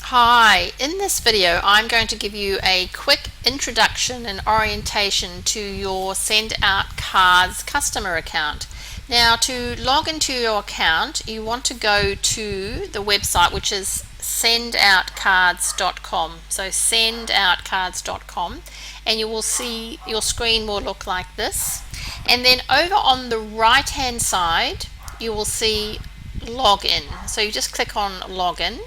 Hi, in this video I'm going to give you a quick introduction and orientation to your SendOutCards customer account. Now, to log into your account you want to go to the website, which is SendOutCards.com. So SendOutCards.com, and you will see your screen will look like this, and then over on the right hand side you will see login. So you just click on login,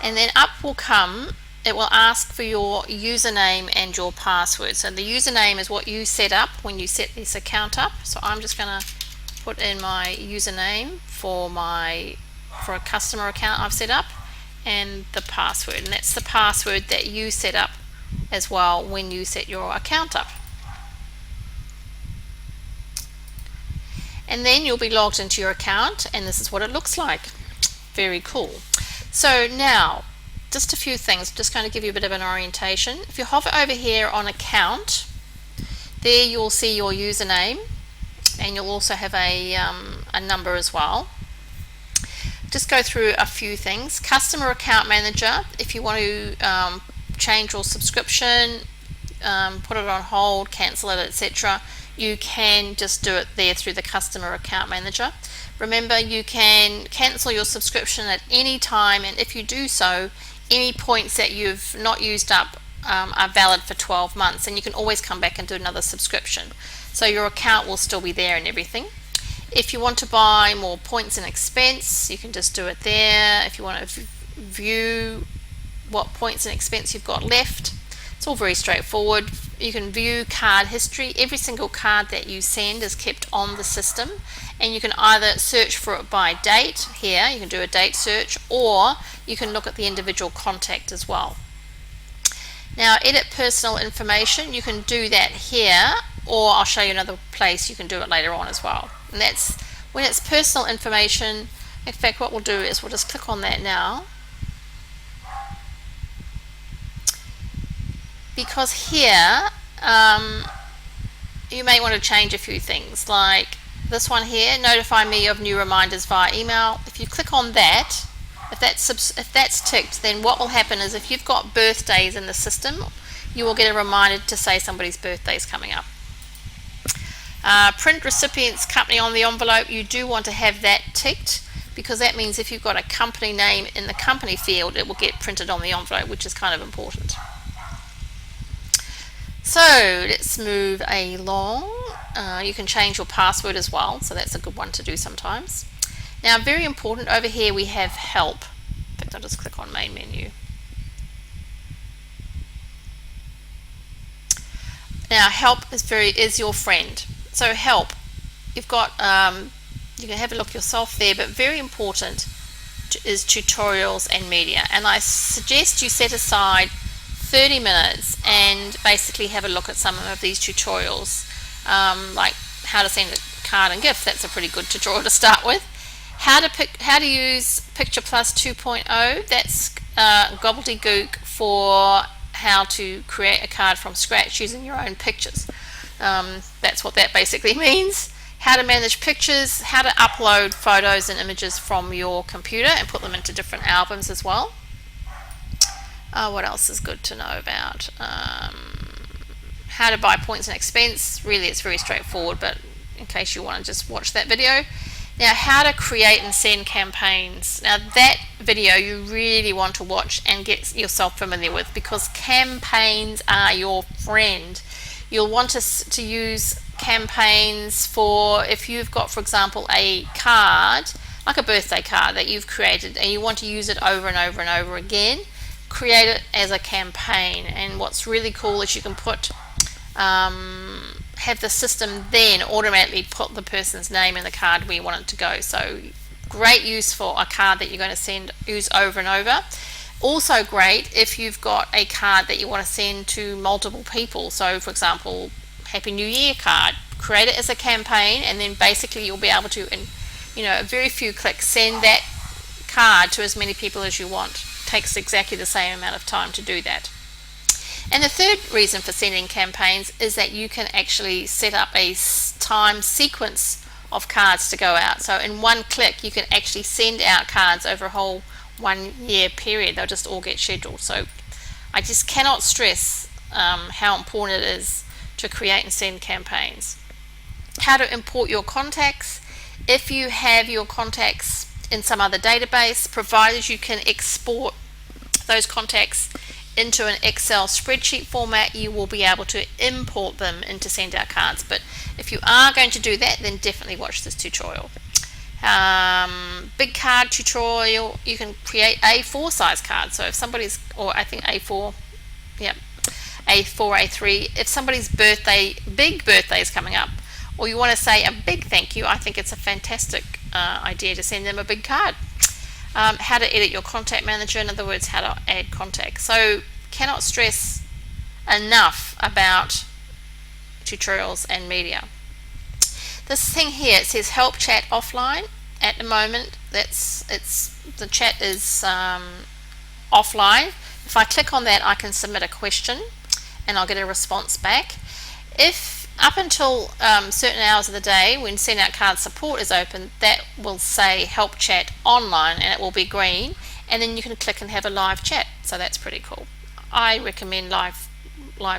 and then up will come, it will ask for your username and your password. So the username is what you set up when you set this account up. So I'm just going to put in my username for a customer account I've set up, and the password, and that's the password that you set up as well when you set your account up. And then you'll be logged into your account, and this is what it looks like. Very cool. So now, just a few things, just going to give you a bit of an orientation. If you hover over here on account, there you'll see your username, and you'll also have a number as well. Just go through a few things. Customer account manager, if you want to change your subscription, put it on hold, cancel it, etc., you can just do it there through the customer account manager. Remember, you can cancel your subscription at any time, and if you do so, any points that you've not used up are valid for 12 months, and you can always come back and do another subscription. So your account will still be there and everything. If you want to buy more points and expense, you can just do it there. If you want to view what points and expense you've got left, it's all very straightforward. You can view card history. Every single card that you send is kept on the system, and you can either search for it by date here, you can do a date search, or you can look at the individual contact as well. Now, edit personal information, you can do that here, or I'll show you another place you can do it later on as well. And that's when it's personal information. In fact, what we'll do is we'll just click on that now, because here you may want to change a few things, like this one here, notify me of new reminders via email. If you click on that, if that's ticked, then what will happen is if you've got birthdays in the system, you will get a reminder to say somebody's birthday is coming up. Print recipient's company on the envelope, you do want to have that ticked, because that means if you've got a company name in the company field, it will get printed on the envelope, which is kind of important. So let's move along. You can change your password as well, so that's a good one to do sometimes. Now, very important, over here we have help. In fact, I'll just click on main menu. Now, help is your friend. So help, you've got you can have a look yourself there, but very important is tutorials and media, and I suggest you set aside 30 minutes and basically have a look at some of these tutorials, like how to send a card and gift. That's a pretty good tutorial to start with. How to use Picture Plus 2.0, that's gobbledygook for how to create a card from scratch using your own pictures. That's what that basically means. How to manage pictures, how to upload photos and images from your computer and put them into different albums as well. What else is good to know about? How to buy points and expense. Really, it's very straightforward, but in case you want to just watch that video. Now, how to create and send campaigns. Now, that video you really want to watch and get yourself familiar with, because campaigns are your friend. You'll want to use campaigns for, if you've got, for example, a card, like a birthday card that you've created, and you want to use it over and over and over again, create it as a campaign. And what's really cool is you can put have the system then automatically put the person's name in the card where you want it to go. So great use for a card that you're going to use over and over. Also great if you've got a card that you want to send to multiple people. So for example, Happy New Year card, create it as a campaign, and then basically you'll be able to, in a very few clicks, send that card to as many people as you want. Takes exactly the same amount of time to do that. And the third reason for sending campaigns is that you can actually set up a time sequence of cards to go out. So in one click you can actually send out cards over a whole 1 year period. They'll just all get scheduled. So I just cannot stress how important it is to create and send campaigns. How to import your contacts. If you have your contacts in some other database, provided you can export those contacts into an Excel spreadsheet format, you will be able to import them into SendOutCards. But if you are going to do that, then definitely watch this tutorial. Big card tutorial, you can create A4 size cards. So if somebody's, or I think A4, yep, A4, A3, if somebody's big birthday is coming up, or you want to say a big thank you, I think it's a fantastic idea to send them a big card. How to edit your contact manager, in other words, how to add contacts. So cannot stress enough about tutorials and media. This thing here, it says help chat offline. At the moment, the chat is offline. If I click on that, I can submit a question and I'll get a response back. If up until certain hours of the day when SendOutCards support is open, that will say help chat online and it will be green, and then you can click and have a live chat. So that's pretty cool. I recommend live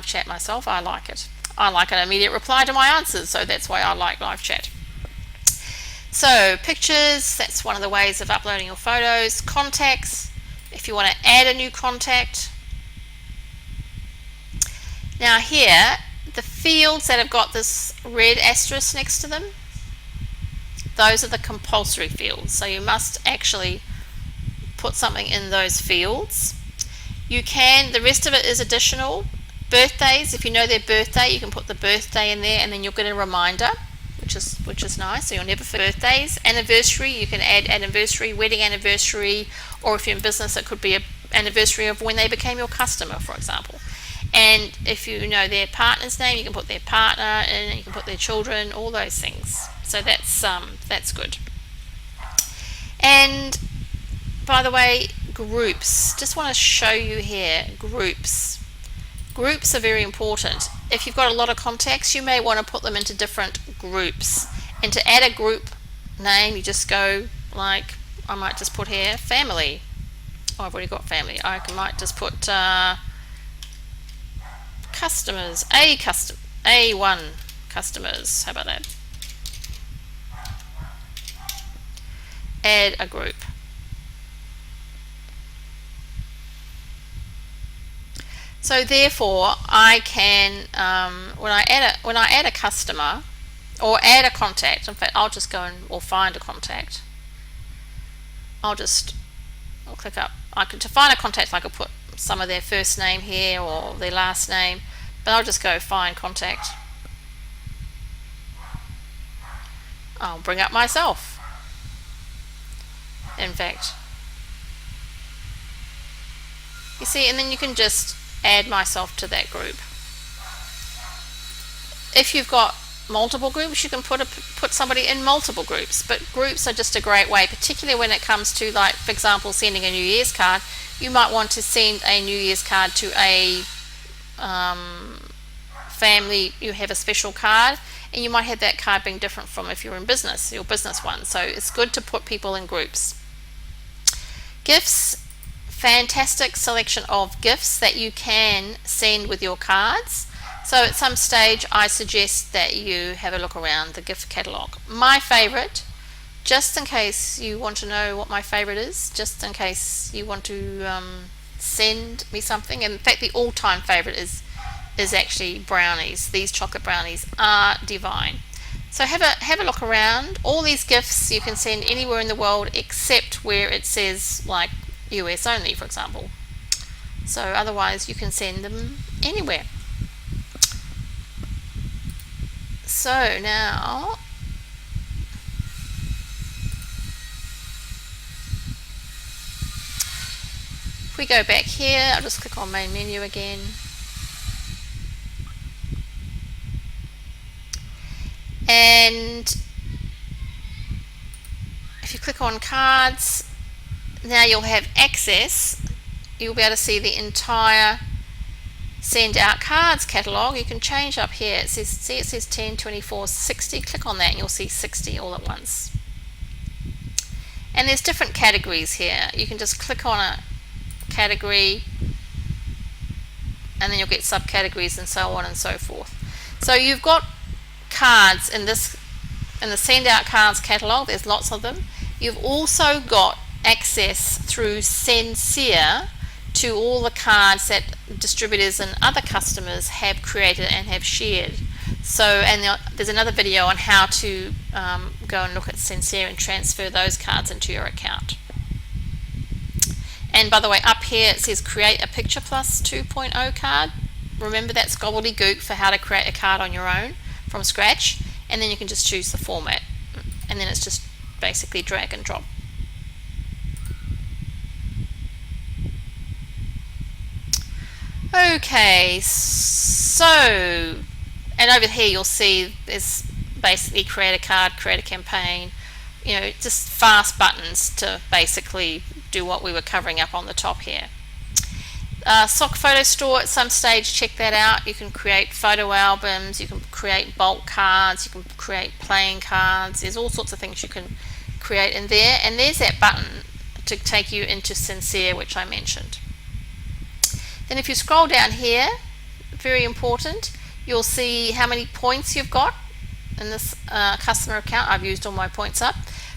chat myself. I like it. I like an immediate reply to my answers, so that's why I like live chat. So pictures, that's one of the ways of uploading your photos. Contacts, if you want to add a new contact. Now here, the fields that have got this red asterisk next to them, those are the compulsory fields. So you must actually put something in those fields. You can, the rest of it is additional. Birthdays, if you know their birthday, you can put the birthday in there and then you'll get a reminder, which is nice, so you'll never forget. Birthdays. Anniversary, you can add anniversary, wedding anniversary, or if you're in business it could be an anniversary of when they became your customer, for example. And if you know their partner's name, you can put their partner in, you can put their children, all those things. So that's good. And by the way, groups, just want to show you here, groups are very important. If you've got a lot of contacts, you may want to put them into different groups, and to add a group name you just go like, I might just put here family. Oh, I've already got family. I might just put customers, A1 customers. How about that? Add a group. So therefore, I can when I add a customer or add a contact. In fact, I'll just go or find a contact. I'll click up. To find a contact, I could put some of their first name here or their last name, but I'll just go find contact. I'll bring up myself. In fact, you see, and then you can just add myself to that group. If you've got multiple groups, you can put somebody in multiple groups, but groups are just a great way, particularly when it comes to, like, for example, sending a New Year's card. You might want to send a New Year's card to a family. You have a special card, and you might have that card being different from if you're in business, your business one. So it's good to put people in groups. Gifts. Fantastic selection of gifts that you can send with your cards. So at some stage I suggest that you have a look around the gift catalogue. My favorite, just in case you want to know what my favorite is, just in case you want to send me something, in fact the all-time favorite is actually brownies. These chocolate brownies are divine. So have a look around. All these gifts you can send anywhere in the world except where it says like US only, for example. So otherwise you can send them anywhere. So now if we go back here, I'll just click on main menu again. And if you click on cards, now you'll have access. You'll be able to see the entire SendOutCards catalogue. You can change up here. It says 10, 24, 60. Click on that and you'll see 60 all at once. And there's different categories here. You can just click on a category and then you'll get subcategories and so on and so forth. So you've got cards in the SendOutCards catalog. There's lots of them. You've also got access through Sincere to all the cards that distributors and other customers have created and have shared. So, and there's another video on how to go and look at Sincere and transfer those cards into your account. And by the way, up here it says create a Picture Plus 2.0 card. Remember, that's gobbledygook for how to create a card on your own from scratch, and then you can just choose the format, and then it's just basically drag and drop. Okay, so, and over here you'll see there's basically create a card, create a campaign, just fast buttons to basically do what we were covering up on the top here. Sock Photo Store, at some stage check that out. You can create photo albums, you can create bulk cards, you can create playing cards. There's all sorts of things you can create in there, and there's that button to take you into Sincere, which I mentioned. Then if you scroll down here, very important, you'll see how many points you've got in this customer account. I've used all my points up,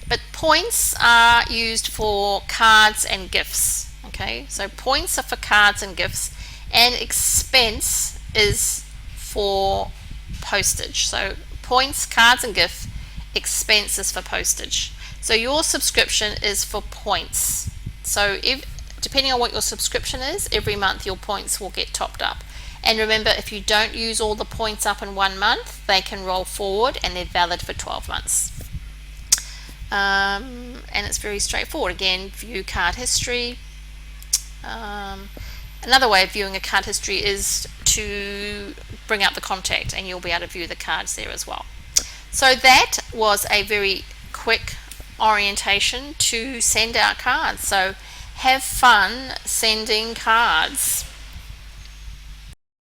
but points are used for cards and gifts. Okay, so points are for cards and gifts, and expense is for postage. So points, cards and gift, expense is for postage. So your subscription is for points. So depending on what your subscription is, every month your points will get topped up. And remember, if you don't use all the points up in 1 month, they can roll forward and they're valid for 12 months. And it's very straightforward. Again, view card history. Another way of viewing a card history is to bring up the contact, and you'll be able to view the cards there as well. So that was a very quick orientation to SendOutCards. So have fun sending cards.